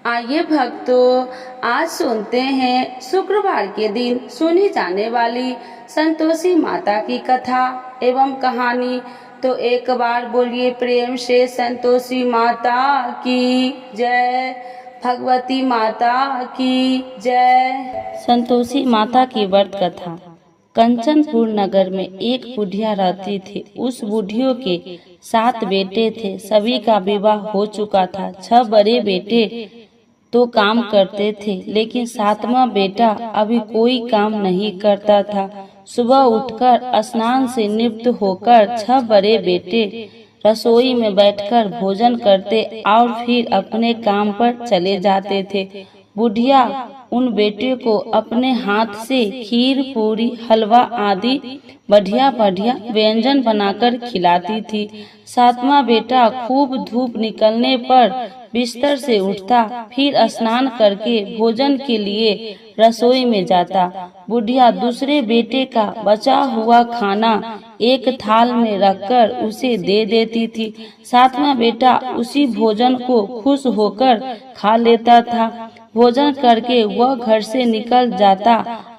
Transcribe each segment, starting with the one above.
आइए भक्तों, आज सुनते हैं शुक्रवार के दिन सुनी जाने वाली संतोषी माता की कथा एवं कहानी। तो एक बार बोलिए प्रेम से संतोषी माता की जय, भगवती माता की जय। संतोषी माता की व्रत कथा। कंचनपुर नगर में एक बुढ़िया रहती थी। उस बुढ़ियों के 7 बेटे थे। सभी का विवाह हो चुका था। 6 बड़े बेटे तो काम करते थे, लेकिन 7वां बेटा अभी कोई काम नहीं करता था। सुबह उठकर स्नान से निवृत्त होकर 6 बड़े बेटे रसोई में बैठकर भोजन करते और फिर अपने काम पर चले जाते थे। बुढ़िया उन बेटे को अपने हाथ से खीर, पूरी, हलवा आदि बढ़िया बढ़िया व्यंजन बनाकर खिलाती थी। 7वां बेटा खूब धूप निकलने पर बिस्तर से उठता, फिर स्नान करके भोजन के लिए रसोई में जाता। बुढ़िया दूसरे बेटे का बचा हुआ खाना एक थाल में रखकर उसे दे देती थी। 7वां बेटा उसी भोजन को खुश होकर खा लेता था। भोजन करके वह घर से निकल जाता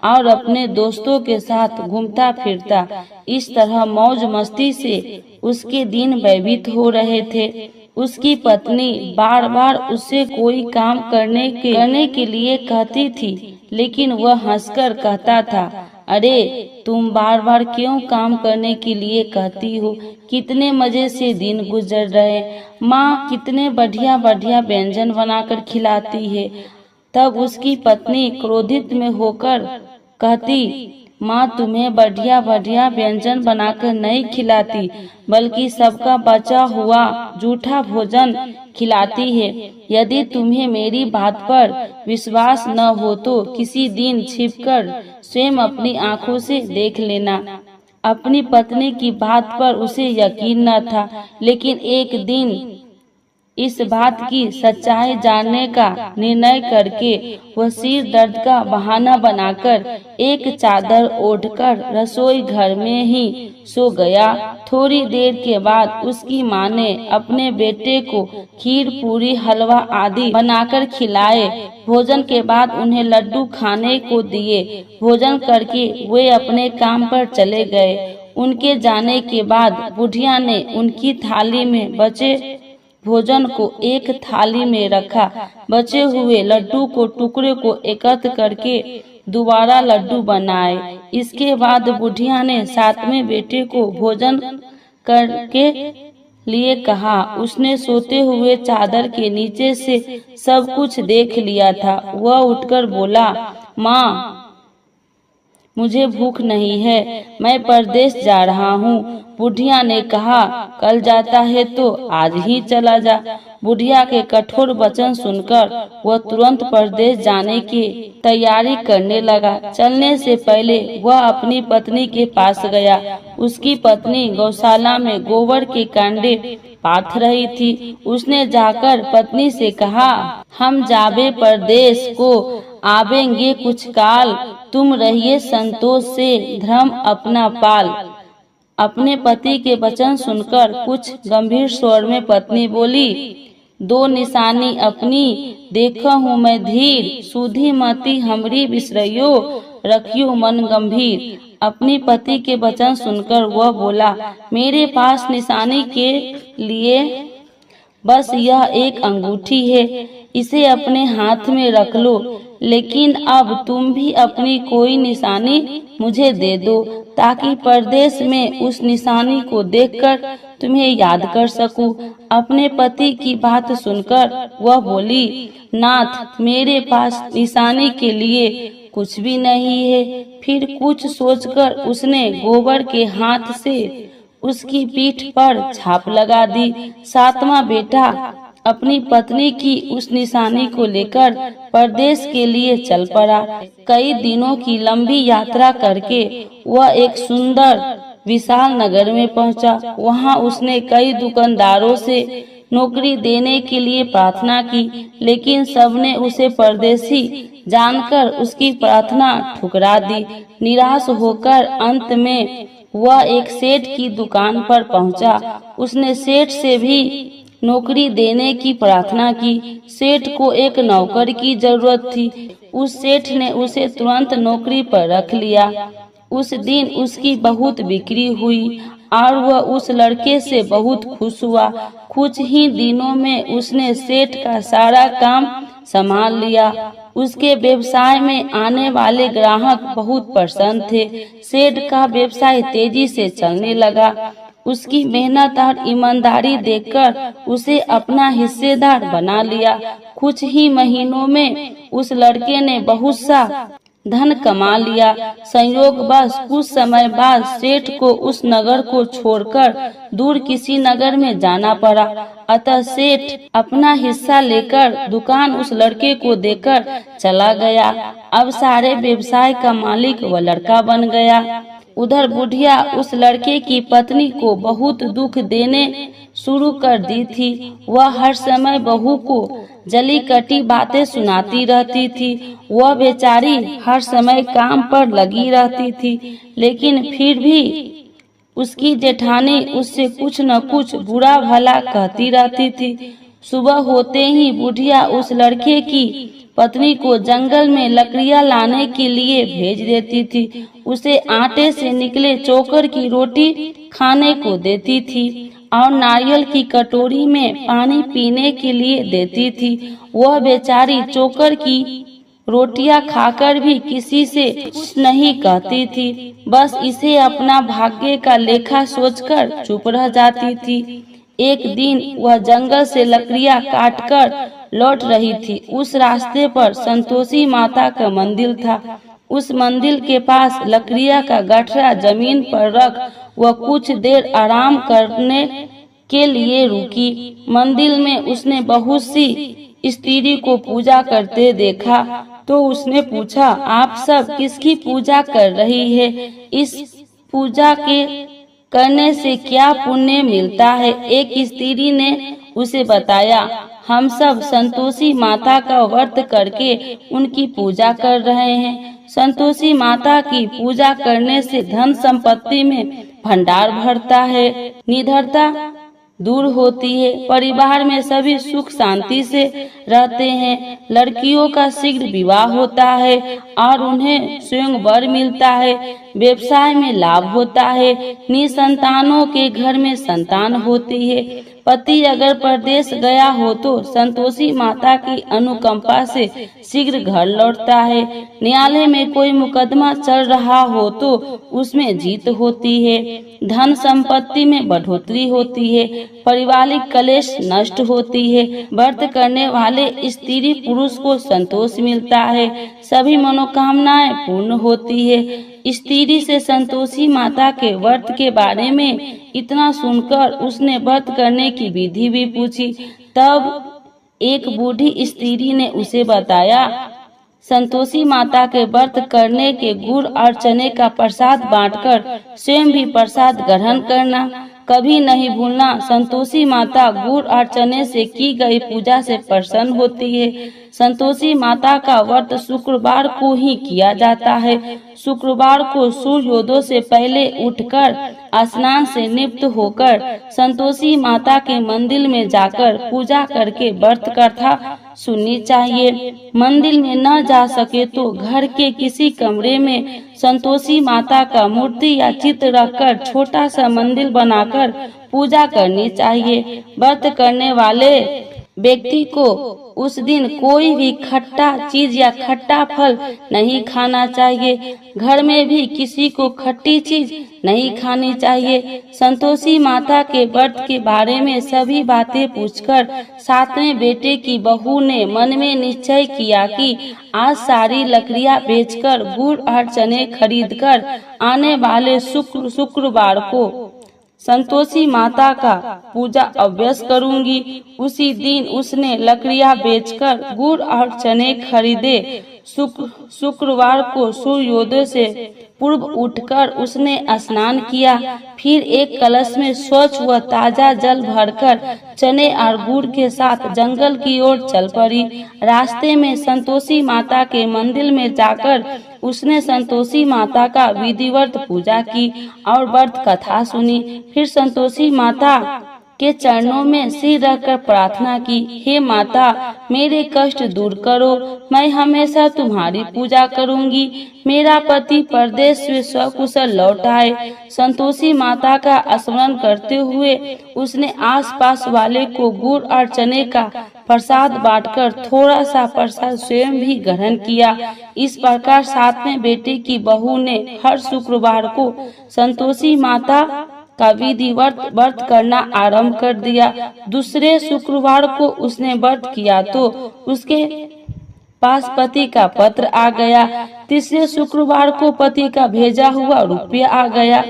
और अपने दोस्तों के साथ घूमता फिरता। इस तरह मौज मस्ती से उसके दिन व्यतीत हो रहे थे। उसकी पत्नी बार बार उससे कोई काम करने के लिए कहती थी, लेकिन वह हंसकर कहता था, अरे तुम बार बार क्यों काम करने के लिए कहती हो? कितने मजे से दिन गुजर रहे। माँ कितने बढ़िया बढ़िया व्यंजन बनाकर खिलाती है। तब उसकी पत्नी क्रोधित में होकर कहती, माँ तुम्हें बढ़िया बढ़िया व्यंजन बनाकर नहीं खिलाती, बल्कि सबका बचा हुआ जूठा भोजन खिलाती है। यदि तुम्हें मेरी बात पर विश्वास न हो तो किसी दिन छिपकर स्वयं अपनी आंखों से देख लेना। अपनी पत्नी की बात पर उसे यकीन न था, लेकिन एक दिन इस बात की सच्चाई जानने का निर्णय करके वह सिर दर्द का बहाना बनाकर एक चादर ओढ़कर रसोई घर में ही सो गया। थोड़ी देर के बाद उसकी माँ ने अपने बेटे को खीर, पूरी, हलवा आदि बनाकर खिलाए। भोजन के बाद उन्हें लड्डू खाने को दिए। भोजन करके वे अपने काम पर चले गए। उनके जाने के बाद बुढ़िया ने उनकी थाली में बचे भोजन को एक थाली में रखा। बचे हुए लड्डू को टुकड़े को एकत्र करके दोबारा लड्डू बनाए। इसके बाद बुढ़िया ने 7वें बेटे को भोजन करके लिए कहा। उसने सोते हुए चादर के नीचे से सब कुछ देख लिया था। वह उठकर बोला, माँ मुझे भूख नहीं है, मैं परदेश जा रहा हूँ। बुढ़िया ने कहा, कल जाता है तो आज ही चला जा। बुढ़िया के कठोर वचन सुनकर वह तुरंत परदेश जाने की तैयारी करने लगा। चलने से पहले वह अपनी पत्नी के पास गया। उसकी पत्नी गौशाला में गोबर के कांडे पाथ रही थी। उसने जाकर पत्नी से कहा, हम जाबे परदेश को आवेंगे कुछ काल, तुम रहिए संतोष से धर्म अपना पाल। अपने पति के वचन सुनकर कुछ गंभीर स्वर में पत्नी बोली, 2 निशानी अपनी देखो हूँ मैं धीर, सुधी मती हमरी बिसरइयो, रखियो मन गंभीर। अपनी पति के वचन सुनकर वह बोला, मेरे पास निशानी के लिए बस यह एक अंगूठी है, इसे अपने हाथ में रख लो, लेकिन अब तुम भी अपनी कोई निशानी मुझे दे दो, ताकि परदेश में उस निशानी को देखकर तुम्हें याद कर सकूं। अपने पति की बात सुनकर वह बोली, नाथ मेरे पास निशानी के लिए कुछ भी नहीं है। फिर कुछ सोचकर उसने गोबर के हाथ से उसकी पीठ पर छाप लगा दी। 7वां बेटा अपनी पत्नी की उस निशानी को लेकर परदेश के लिए चल पड़ा। कई दिनों की लंबी यात्रा करके वह एक सुंदर विशाल नगर में पहुंचा। वहां उसने कई दुकानदारों से नौकरी देने के लिए प्रार्थना की, लेकिन सबने उसे परदेशी जानकर उसकी प्रार्थना ठुकरा दी। निराश होकर अंत में वह एक सेठ की दुकान पर पहुंचा। उसने सेठ से भी नौकरी देने की प्रार्थना की। सेठ को एक नौकर की जरूरत थी। उस सेठ ने उसे तुरंत नौकरी पर रख लिया। उस दिन उसकी बहुत बिक्री हुई और वह उस लड़के से बहुत खुश हुआ। कुछ ही दिनों में उसने सेठ का सारा काम संभाल लिया। उसके व्यवसाय में आने वाले ग्राहक बहुत प्रसन्न थे। सेठ का व्यवसाय तेजी से चलने लगा। उसकी मेहनत और ईमानदारी देखकर उसे अपना हिस्सेदार बना लिया। कुछ ही महीनों में उस लड़के ने बहुत सा धन कमा लिया। संयोगवश कुछ समय बाद सेठ को उस नगर को छोड़कर दूर किसी नगर में जाना पड़ा। अतः सेठ अपना हिस्सा लेकर दुकान उस लड़के को देकर चला गया। अब सारे व्यवसाय का मालिक वह लड़का बन गया। उधर बुढ़िया उस लड़के की पत्नी को बहुत दुख देने शुरू कर दी थी। वह हर समय बहू को जली कटी बातें सुनाती रहती थी। वह बेचारी हर समय काम पर लगी रहती थी, लेकिन फिर भी उसकी जेठानी उससे कुछ न कुछ बुरा भला कहती रहती थी। सुबह होते ही बुढ़िया उस लड़के की पत्नी को जंगल में लकड़ियां लाने के लिए भेज देती थी। उसे आटे से निकले चोकर की रोटी खाने को देती थी और नारियल की कटोरी में पानी पीने के लिए देती थी। वह बेचारी चोकर की रोटियां खाकर भी किसी से कुछ नहीं कहती थी। बस इसे अपना भाग्य का लेखा सोचकर चुप रह जाती थी। एक दिन वह जंगल से लकड़ियां काटकर लौट रही थी। उस रास्ते पर संतोषी माता का मंदिर था। उस मंदिर के पास लकड़ियां का गठरा जमीन पर रख वह कुछ देर आराम करने के लिए रुकी। मंदिर में उसने बहुत सी स्त्री को पूजा करते देखा तो उसने पूछा, आप सब किसकी पूजा कर रही है? इस पूजा के करने से क्या पुण्य मिलता है? एक स्त्री ने उसे बताया, हम सब संतोषी माता का व्रत करके उनकी पूजा कर रहे हैं। संतोषी माता की पूजा करने से धन संपत्ति में भंडार भरता है, निडरता दूर होती है, परिवार में सभी सुख शांति से रहते हैं, लड़कियों का शीघ्र विवाह होता है और उन्हें स्वयं वर मिलता है, व्यवसाय में लाभ होता है, निसंतानों के घर में संतान होती है, पति अगर परदेश गया हो तो संतोषी माता की अनुकंपा से शीघ्र घर लौटता है, न्यायालय में कोई मुकदमा चल रहा हो तो उसमें जीत होती है, धन संपत्ति में बढ़ोतरी होती है, पारिवारिक कलेश नष्ट होती है, व्रत करने वाले स्त्री पुरुष को संतोष मिलता है, सभी मनोकामनाएं पूर्ण होती है। स्त्री से संतोषी माता के व्रत के बारे में इतना सुनकर उसने व्रत करने की विधि भी पूछी। तब एक बूढ़ी स्त्री ने उसे बताया, संतोषी माता के व्रत करने के गुड़ और चने का प्रसाद बांटकर स्वयं भी प्रसाद ग्रहण करना, कभी नहीं भूलना। संतोषी माता गुड़ और चने से की गई पूजा से प्रसन्न होती है। संतोषी माता का व्रत शुक्रवार को ही किया जाता है। शुक्रवार को सूर्योदय से पहले उठकर स्नान से निवृत्त होकर संतोषी माता के मंदिर में जाकर पूजा करके व्रत कथा सुननी चाहिए। मंदिर में न जा सके तो घर के किसी कमरे में संतोषी माता का मूर्ति या चित्र रखकर छोटा सा मंदिर बनाकर पूजा करनी चाहिए। व्रत करने वाले व्यक्ति को उस दिन कोई भी खट्टा चीज या खट्टा फल नहीं खाना चाहिए। घर में भी किसी को खट्टी चीज नहीं खानी चाहिए। संतोषी माता के व्रत के बारे में सभी बातें पूछकर सातवें बेटे की बहू ने मन में निश्चय किया कि आज सारी लकड़ियां बेचकर गुड़ और चने खरीदकर आने वाले शुक्रवार को संतोषी माता का पूजा अवश्य करूंगी। उसी दिन उसने लकड़ियां बेचकर गुड़ और चने खरीदे। शुक्रवार को सूर्योदय से पूर्व उठकर उसने स्नान किया, फिर एक कलश में स्वच्छ व ताजा जल भरकर चने और गुड़ के साथ जंगल की ओर चल पड़ी। रास्ते में संतोषी माता के मंदिर में जाकर उसने संतोषी माता का विधिवत पूजा की और व्रत कथा सुनी। फिर संतोषी माता के चरणों में सिर रखकर प्रार्थना की, हे माता मेरे कष्ट दूर करो, मैं हमेशा तुम्हारी पूजा करूंगी। मेरा पति परदेश से सकुशल लौट आए। संतोषी माता का स्मरण करते हुए उसने आसपास वाले को गुड़ और चने का प्रसाद बांटकर थोड़ा सा प्रसाद स्वयं भी ग्रहण किया। इस प्रकार सातवें बेटे की बहू ने हर शुक्रवार को संतोषी माता का विधिवत व्रत करना आरंभ कर दिया। दूसरे शुक्रवार को उसने व्रत किया तो उसके पास पति का पत्र आ गया। तीसरे शुक्रवार को पति का भेजा हुआ रुपया आ गया।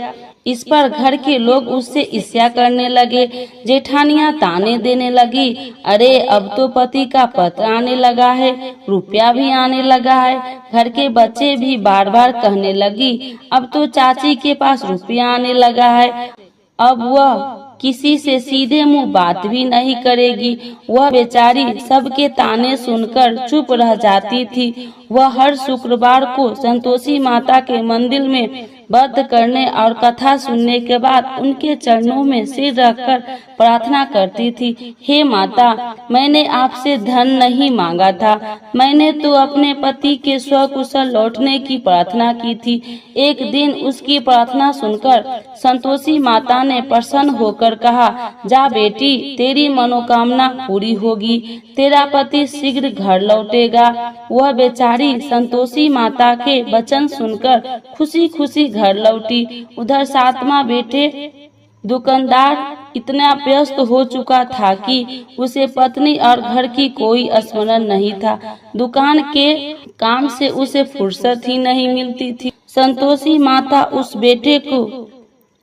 इस पर घर के लोग उससे ईर्ष्या करने लगे। जेठानियां ताने देने लगी, अरे अब तो पति का पत्र आने लगा है, रुपया भी आने लगा है। घर के बच्चे भी बार बार कहने लगी, अब तो चाची के पास रुपया आने लगा है। अब वह किसी से सीधे मुंह बात भी नहीं करेगी। वह बेचारी सबके ताने सुनकर चुप रह जाती थी। वह हर शुक्रवार को संतोषी माता के मंदिर में व्रत करने और कथा सुनने के बाद उनके चरणों में सिर रखकर प्रार्थना करती थी, हे माता मैंने आपसे धन नहीं मांगा था, मैंने तो अपने पति के स्वकुशल लौटने की प्रार्थना की थी। एक दिन उसकी प्रार्थना सुनकर संतोषी माता ने प्रसन्न होकर कहा, जा बेटी तेरी मनोकामना पूरी होगी, तेरा पति शीघ्र घर लौटेगा। वह बेचारी संतोषी माता के वचन सुनकर खुशी खुशी घर लौटी। उधर सातवां बेटे दुकानदार इतना व्यस्त हो चुका था कि उसे पत्नी और घर की कोई स्मरण नहीं था। दुकान के काम से उसे फुर्सत ही नहीं मिलती थी। संतोषी माता उस बेटे को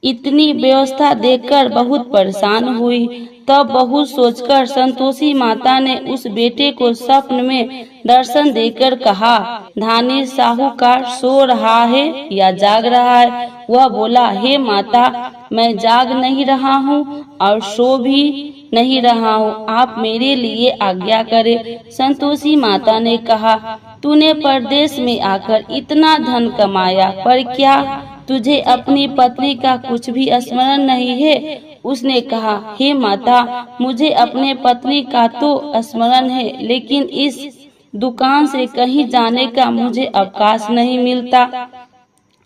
इतनी व्यवस्था देखकर बहुत परेशान हुई। तब बहुत सोचकर संतोषी माता ने उस बेटे को स्वप्न में दर्शन देकर कहा, धानी साहूकार सो रहा है या जाग रहा है? वह बोला, हे माता मैं जाग नहीं रहा हूँ और सो भी नहीं रहा हूँ, आप मेरे लिए आज्ञा करें। संतोषी माता ने कहा, तूने परदेश में आकर इतना धन कमाया पर क्या तुझे अपनी पत्नी का कुछ भी स्मरण नहीं है? उसने कहा, हे माता मुझे अपने पत्नी का तो स्मरण है, लेकिन इस दुकान से कहीं जाने का मुझे अवकाश नहीं मिलता।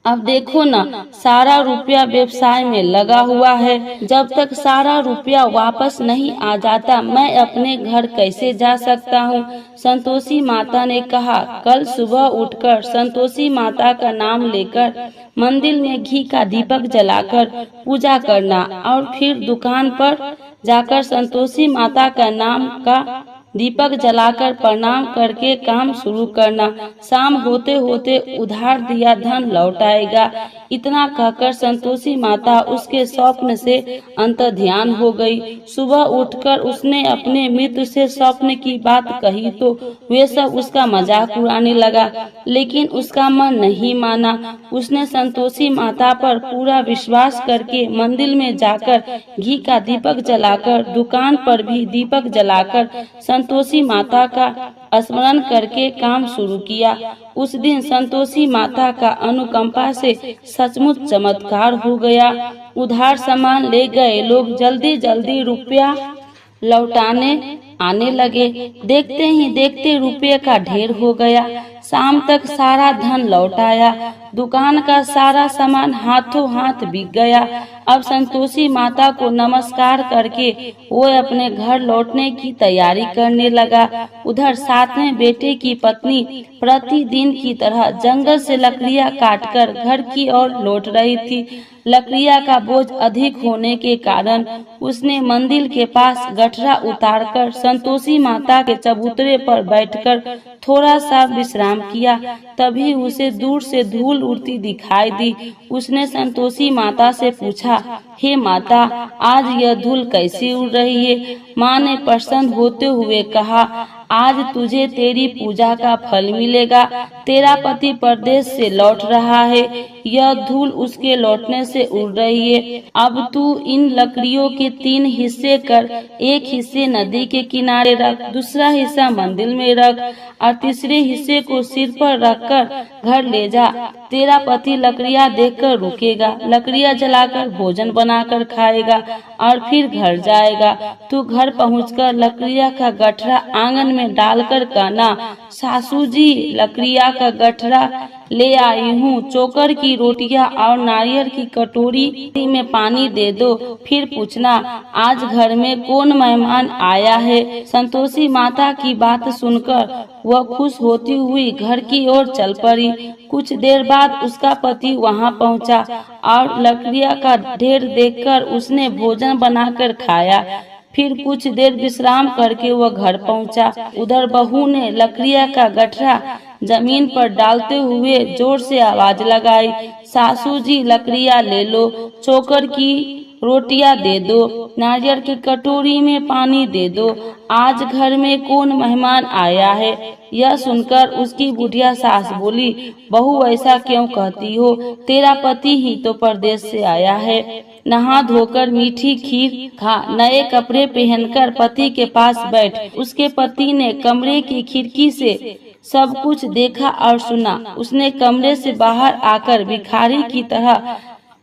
अब देखो ना सारा रुपया व्यवसाय में लगा हुआ है, जब तक सारा रुपया वापस नहीं आ जाता मैं अपने घर कैसे जा सकता हूँ? संतोषी माता ने कहा, कल सुबह उठकर संतोषी माता का नाम लेकर मंदिर में घी का दीपक जलाकर पूजा करना और फिर दुकान पर जाकर संतोषी माता का नाम का दीपक जलाकर प्रणाम करके काम शुरू करना। शाम होते होते उधार दिया धन लौट आएगा। इतना कहकर संतोषी माता उसके स्वप्न से अंतर्ध्यान हो गई। सुबह उठकर उसने अपने मित्र से स्वप्न की बात कही तो वे सब उसका मजाक उड़ाने लगा, लेकिन उसका मन नहीं माना। उसने संतोषी माता पर पूरा विश्वास करके मंदिर में जाकर घी का दीपक जलाकर, दुकान पर भी दीपक जलाकर संतोषी माता का स्मरण करके काम शुरू किया। उस दिन संतोषी माता का अनुकंपा से सचमुच चमत्कार हो गया। उधार सामान ले गए लोग जल्दी जल्दी रुपया लौटाने आने लगे। देखते ही देखते रुपये का ढेर हो गया। शाम तक सारा धन लौट आया। दुकान का सारा सामान हाथों हाथ बिक गया। अब संतोषी माता को नमस्कार करके वो अपने घर लौटने की तैयारी करने लगा। उधर सातवें बेटे की पत्नी प्रतिदिन की तरह जंगल से लकड़ियां काटकर घर की ओर लौट रही थी। लकड़ियां का बोझ अधिक होने के कारण उसने मंदिर के पास गठरा उतारकर संतोषी माता के चबूतरे पर बैठकर थोड़ा सा विश्राम किया। तभी उसे दूर से धूल उड़ती दिखाई दी। उसने संतोषी माता से पूछा, हे माता आज यह धूल कैसी उड़ रही है? माँ ने प्रसन्न होते हुए कहा, आज तुझे तेरी पूजा का फल मिलेगा। तेरा पति परदेश से लौट रहा है, यह धूल उसके लौटने से उड़ रही है। अब तू इन लकड़ियों के 3 हिस्से कर, एक हिस्से नदी के किनारे रख, दूसरा हिस्सा मंदिर में रख और तीसरे हिस्से को सिर पर रखकर घर ले जा। तेरा पति लकड़ियाँ देखकर रुकेगा, लकड़ियाँ जलाकर भोजन बनाकर खाएगा और फिर घर जाएगा। तू घर पहुंचकर लकड़ियाँ का गठरा आंगन में डालकर कहना, सासू जी लकड़ियाँ का गठरा ले आई हूँ, चोकर की रोटियां और नारियल की कटोरी में पानी दे दो। फिर पूछना, आज घर में कौन मेहमान आया है। संतोषी माता की बात सुनकर वह खुश होती हुई घर की ओर चल पड़ी। कुछ देर बाद उसका पति वहां पहुंचा और लकड़ियां का ढेर देखकर उसने भोजन बनाकर खाया। फिर कुछ देर विश्राम करके वह घर पहुंचा। उधर बहू ने लकड़ियां का गठरा जमीन पर डालते हुए जोर से आवाज लगाई, सासू जी लकड़ियां ले लो, चोकर की रोटियां दे दो, नारियल की कटोरी में पानी दे दो, आज घर में कौन मेहमान आया है। यह सुनकर उसकी बुढ़िया सास बोली, बहू ऐसा क्यों कहती हो, तेरा पति ही तो परदेश से आया है। नहा धोकर मीठी खीर खा, नए कपड़े पहनकर पति के पास बैठ। उसके पति ने कमरे की खिड़की से सब कुछ देखा और सुना। उसने कमरे से बाहर आकर भिखारी की तरह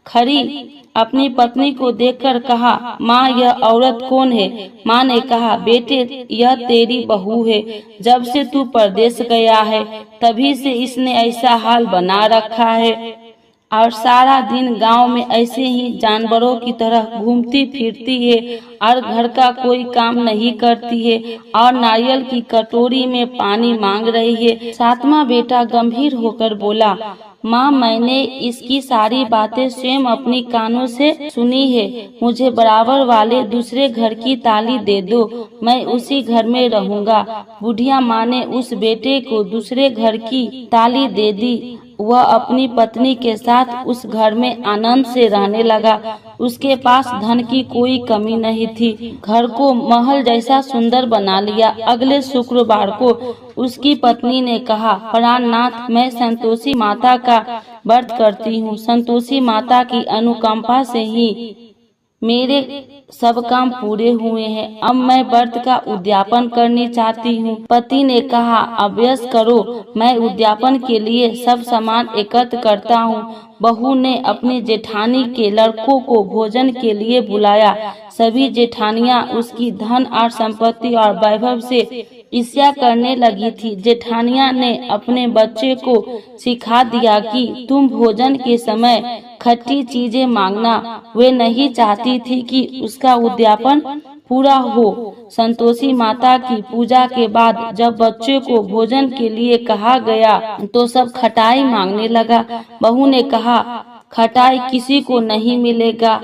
खड़ी अपनी पत्नी को देखकर कहा, माँ यह औरत कौन है। माँ ने कहा, बेटे यह तेरी बहू है, जब से तू परदेश गया है तभी से इसने ऐसा हाल बना रखा है और सारा दिन गांव में ऐसे ही जानवरों की तरह घूमती फिरती है और घर का कोई काम नहीं करती है और नारियल की कटोरी में पानी मांग रही है। 7वां बेटा गंभीर होकर बोला, माँ मैंने इसकी सारी बातें स्वयं अपनी कानों से सुनी है, मुझे बराबर वाले दूसरे घर की ताली दे दो, मैं उसी घर में रहूंगा। बुढ़िया माँ ने उस बेटे को दूसरे घर की ताली दे दी। वह अपनी पत्नी के साथ उस घर में आनंद से रहने लगा। उसके पास धन की कोई कमी नहीं थी, घर को महल जैसा सुंदर बना लिया। अगले शुक्रवार को उसकी पत्नी ने कहा, प्राणनाथ मैं संतोषी माता का व्रत करती हूँ, संतोषी माता की अनुकंपा से ही मेरे सब काम पूरे हुए हैं, अब मैं व्रत का उद्यापन करनी चाहती हूँ। पति ने कहा, अभ्यास करो, मैं उद्यापन के लिए सब सामान एकत्र करता हूँ। बहू ने अपनी जेठानी के लड़कों को भोजन के लिए बुलाया। सभी जेठानियाँ उसकी धन और संपत्ति और वैभव से ईर्ष्या करने लगी थी। जेठानिया ने अपने बच्चे को सिखा दिया कि तुम भोजन के समय खट्टी चीजें मांगना। वे नहीं चाहती थी कि उसका उद्यापन पूरा हो। संतोषी माता की पूजा के बाद जब बच्चे को भोजन के लिए कहा गया तो सब खटाई मांगने लगा। बहू ने कहा, खटाई किसी को नहीं मिलेगा।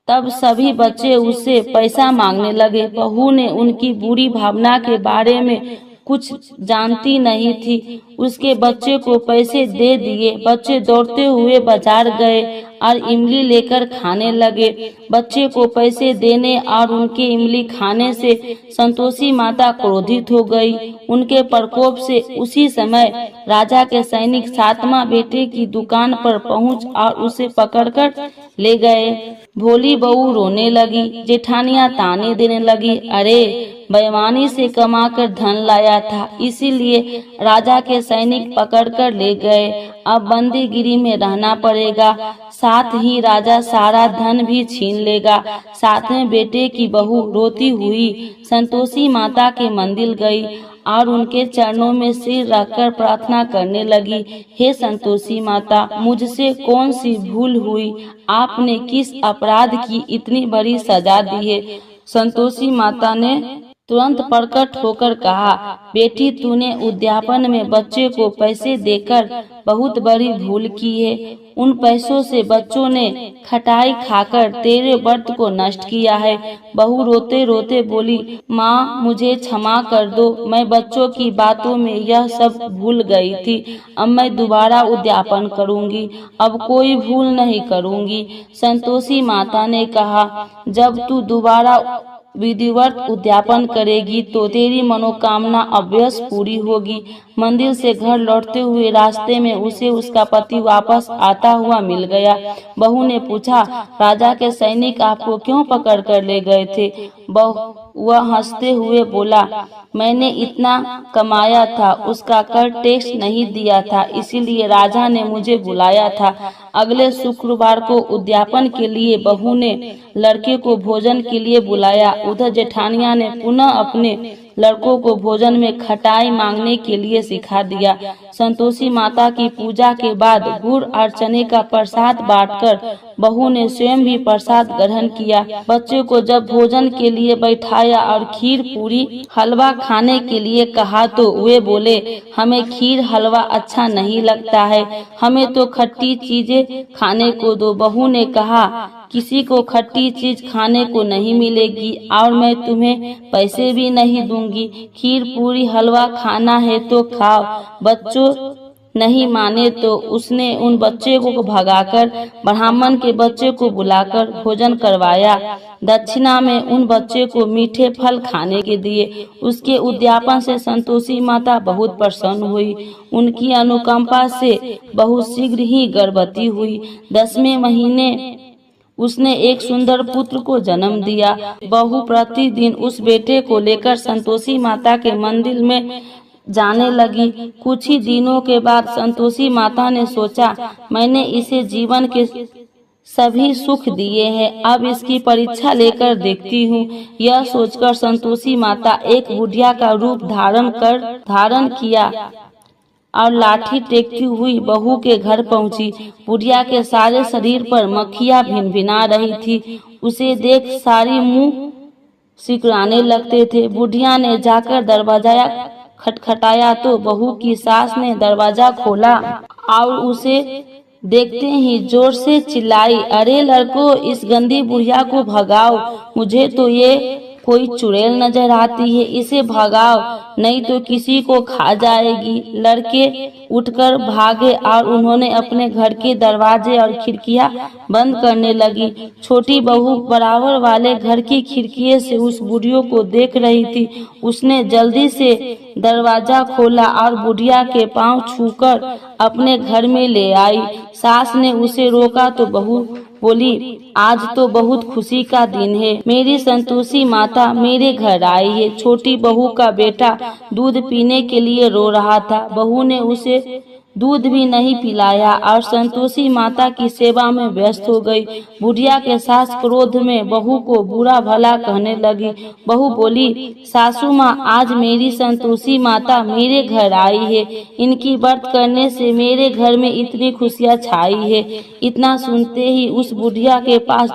तब सभी बच्चे उससे पैसा मांगने लगे। बहू ने उनकी बुरी भावना के बारे में कुछ जानती नहीं थी, उसके बच्चे को पैसे दे दिए। बच्चे दौड़ते हुए बाजार गए और इमली लेकर खाने लगे। बच्चे को पैसे देने और उनके इमली खाने से संतोषी माता क्रोधित हो गई। उनके प्रकोप से उसी समय राजा के सैनिक 7वां बेटे की दुकान पर पहुंच और उसे पकड़कर ले गए। भोली बहू रोने लगी, जेठानियां ताने देने लगी, अरे बेईमानी से कमाकर धन लाया था, इसीलिए राजा के सैनिक पकड़कर ले गए। अब बंदीगिरी में रहना पड़ेगा, साथ ही राजा सारा धन भी छीन लेगा। 7वें बेटे की बहू रोती हुई संतोषी माता के मंदिर गई और उनके चरणों में सिर रखकर प्रार्थना करने लगी, हे संतोषी माता, मुझसे कौन सी भूल हुई, आपने किस अपराध की इतनी बड़ी सजा दी है। संतोषी माता ने तुरंत प्रकट होकर कहा, बेटी तूने उद्यापन में बच्चे को पैसे देकर बहुत बड़ी भूल की है। उन पैसों से बच्चों ने खटाई खाकर तेरे व्रत को नष्ट किया है। बहू रोते रोते बोली, माँ मुझे क्षमा कर दो, मैं बच्चों की बातों में यह सब भूल गई थी। अब मैं दोबारा उद्यापन करूंगी, अब कोई भूल नहीं करूंगी। संतोषी माता ने कहा, जब तू दोबारा विधिवत उद्यापन करेगी तो तेरी मनोकामना अवश्य पूरी होगी। मंदिर से घर लौटते हुए रास्ते में उसे उसका पति वापस आता हुआ मिल गया। बहू ने पूछा, राजा के सैनिक आपको क्यों पकड़ कर ले गए थे? वह हंसते हुए बोला, मैंने इतना कमाया था, उसका कर टैक्स नहीं दिया था, इसीलिए राजा ने मुझे बुलाया था। अगले शुक्रवार को उद्यापन के लिए बहू ने लड़के को भोजन के लिए बुलाया। उधर जेठानिया ने पुनः अपने लड़कों को भोजन में खटाई मांगने के लिए सिखा दिया। संतोषी माता की पूजा के बाद गुड़ और चने का प्रसाद बांटकर बहू ने स्वयं भी प्रसाद ग्रहण किया। बच्चों को जब भोजन के लिए बैठाया और खीर पूरी हलवा खाने के लिए कहा तो वे बोले, हमें खीर हलवा अच्छा नहीं लगता है, हमें तो खट्टी चीजें खाने को दो। बहू ने कहा, किसी को खट्टी चीज खाने को नहीं मिलेगी और मैं तुम्हें पैसे भी नहीं दूंगी। खीर पूरी हलवा खाना है तो खाओ। बच्चों नहीं माने तो उसने उन बच्चे को भगाकर ब्राह्मण के बच्चे को बुलाकर भोजन करवाया। दक्षिणा में उन बच्चे को मीठे फल खाने के दिए। उसके उद्यापन से संतोषी माता बहुत प्रसन्न हुई। उनकी अनुकंपा से बहू शीघ्र ही गर्भवती हुई। 10वें महीने उसने एक सुंदर पुत्र को जन्म दिया। बहू प्रतिदिन उस बेटे को लेकर संतोषी माता के मंदिर में जाने लगी। कुछ ही दिनों के बाद संतोषी माता ने सोचा, मैंने इसे जीवन के सभी सुख दिए हैं, अब इसकी परीक्षा लेकर देखती हूँ। यह सोचकर संतोषी माता एक बुढ़िया का रूप धारण किया और लाठी टेकती हुई बहू के घर पहुंची। बुढ़िया के सारे शरीर पर मक्खियां भिनभिना रही थी। उसे देख सारी मुंह सिकुड़ाने लगते थे। बुढ़िया ने जाकर दरवाजा खटखटाया तो बहू की सास ने दरवाजा खोला और उसे देखते ही जोर से चिल्लाई, अरे लड़को, इस गंदी बुढ़िया को भगाओ, मुझे तो ये कोई चुड़ैल नजर आती है, इसे भगाओ नहीं तो किसी को खा जाएगी। लड़के उठकर भागे और उन्होंने अपने घर के दरवाजे और खिड़कियां बंद करने लगी। छोटी बहू बराबर वाले घर की खिड़की से उस बुढ़िया को देख रही थी। उसने जल्दी से दरवाजा खोला और बुढ़िया के पांव छूकर अपने घर में ले आई। सास ने उसे रोका तो बहू बोली, आज तो बहुत खुशी का दिन है, मेरी संतोषी माता मेरे घर आई है। छोटी बहू का बेटा दूध पीने के लिए रो रहा था। बहू ने उसे दूध भी नहीं पिलाया और संतोषी माता की सेवा में व्यस्त हो गई। बुढ़िया के सास क्रोध में बहू को बुरा भला कहने लगी। बहू बोली, सासू माँ, आज मेरी संतोषी माता मेरे घर आई है, इनकी व्रत करने से मेरे घर में इतनी खुशियाँ छाई है। इतना सुनते ही उस बुढ़िया के पास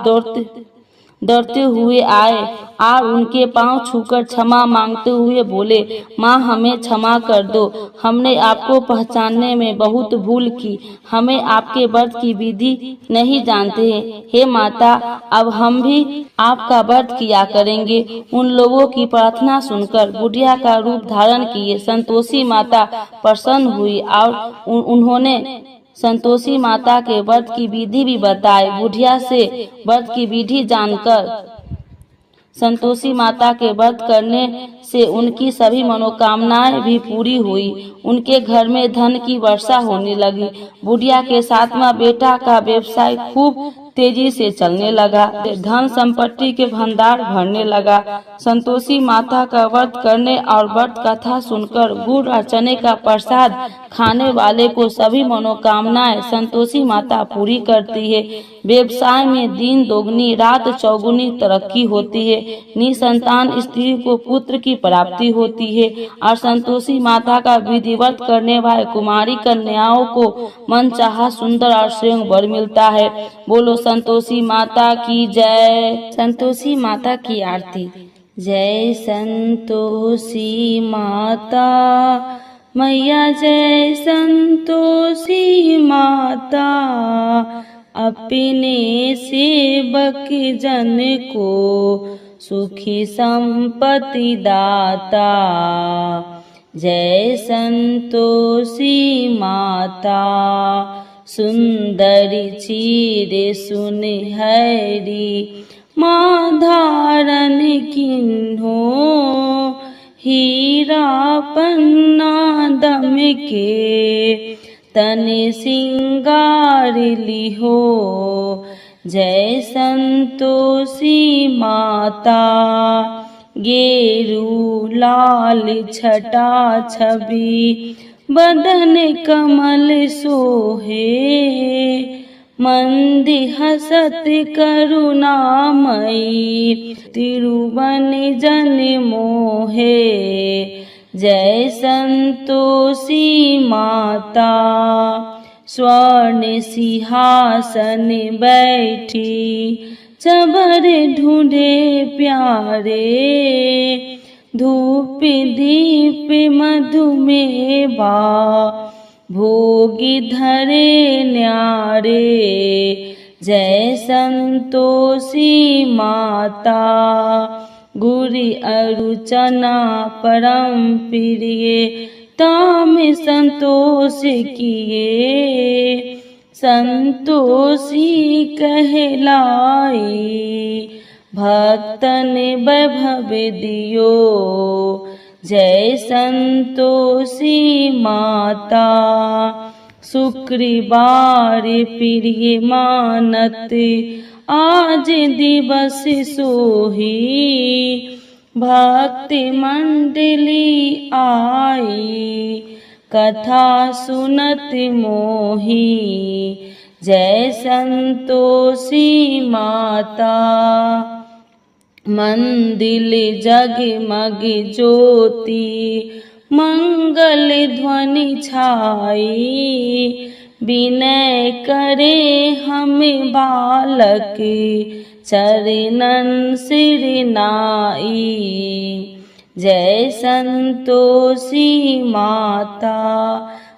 दौड़ते हुए आए और उनके पांव छूकर क्षमा मांगते हुए बोले, माँ हमें क्षमा कर दो, हमने आपको पहचानने में बहुत भूल की, हमें आपके व्रत की विधि नहीं जानते हैं। हे माता, अब हम भी आपका व्रत किया करेंगे। उन लोगों की प्रार्थना सुनकर बुढ़िया का रूप धारण किए संतोषी माता प्रसन्न हुई और उन्होंने संतोषी माता के व्रत की विधि भी बताई। बुढ़िया से व्रत की विधि जानकर संतोषी माता के व्रत करने से उनकी सभी मनोकामनाएं भी पूरी हुई। उनके घर में धन की वर्षा होने लगी। बुढ़िया के 7वां बेटा का व्यवसाय खूब तेजी से चलने लगा। धन संपत्ति के भंडार भरने लगा। संतोषी माता का व्रत करने और व्रत कथा सुनकर गुड़ और चने का प्रसाद खाने वाले को सभी मनोकामनाएं संतोषी माता पूरी करती है। व्यवसाय में दिन दोगुनी रात चौगुनी तरक्की होती है। निसंतान स्त्री को पुत्र की प्राप्ति होती है और संतोषी माता का विधिवत करने वाले कुमारी कन्याओं को मनचाहा सुंदर और श्रेष्ठ वर मिलता है। बोलो संतोषी माता की जय। संतोषी माता की आरती। जय संतोषी माता मैया, जय संतोषी माता, अपने सेवक जन को सुखी संपत्ति दाता। जय संतोषी माता, सुंदरी चीर सुनहरी, माँ धारण किन्हो हीरा पन्ना दम के, तनि सिंगार लिहो जय संतोषी माता। गेरू लाल छटा छवि बदन कमल सोहे, मंदी हसत करुणामयी तिरुवन जन मोहे। जय संतोषी माता। स्वर्ण सिंहासन बैठी चबर ढूंढे प्यारे, धूप दीप मधुमेवा भोगी धरे न्यारे। जय संतोषी माता। गुरी अरुचना परम प्रिय ताम संतोष किए, संतोषी कहलाई भक्तन वैभव दियो। जय संतोषी माता। शुक्रवार प्रिय मानत आज दिवस सोही, भक्ति मंडली आई कथा सुनत मोही। जय संतोषी माता। मंदिल जगमग ज्योति मंगल ध्वनि छाई, विनय करे हम बालक चरणन सिर नाई। जय संतोषी माता।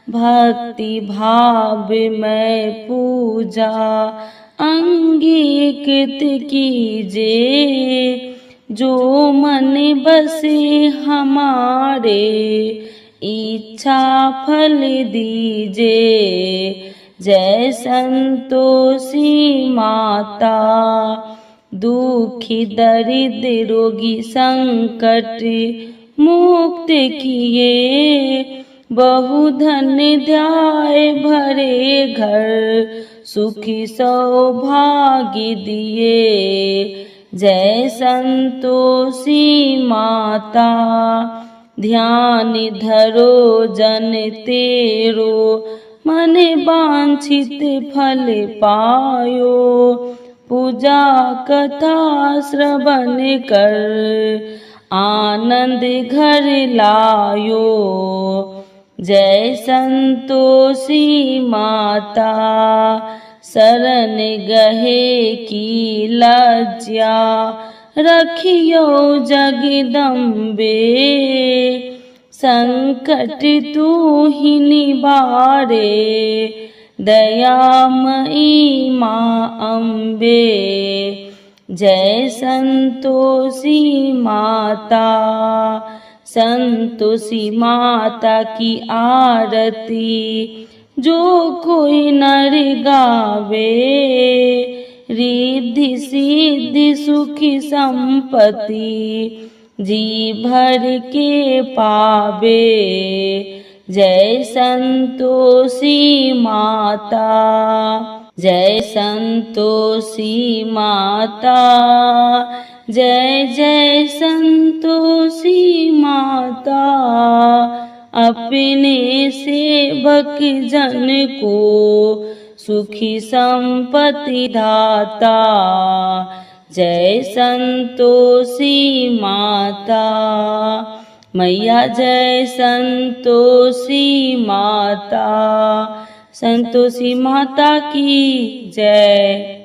भक्ति भाव में पूजा अंगीकृत कीजे, जो मन बसे हमारे इच्छा फल दीजे। जय संतोषी माता। दुखी दरिद्र रोगी संकट मुक्त किए, बहुधन ध्याय भरे घर सुखी सौभाग्य दिए। जय संतोषी माता। ध्यान धरो जन तेरो मन वांछित फल पायो, पूजा कथा श्रवण कर आनंद घर लायो। जय संतोषी माता। शरण गहे की लज्जा रखियो जगदम्बे, संकट तू ही निवारे दयामयी माँ अम्बे। जय संतोषी माता। संतोषी माता की आरती जो कोई नर गावे, रिद्धि सिद्धि सुखी संपत्ति जी भर के पावे। जय संतोषी माता। जय संतोषी माता। जय जय संतोषी माता। अपने सेवक जन को सुखी संपत्ति दाता। जय संतोषी माता। मैया जय संतोषी माता। संतोषी माता की जय।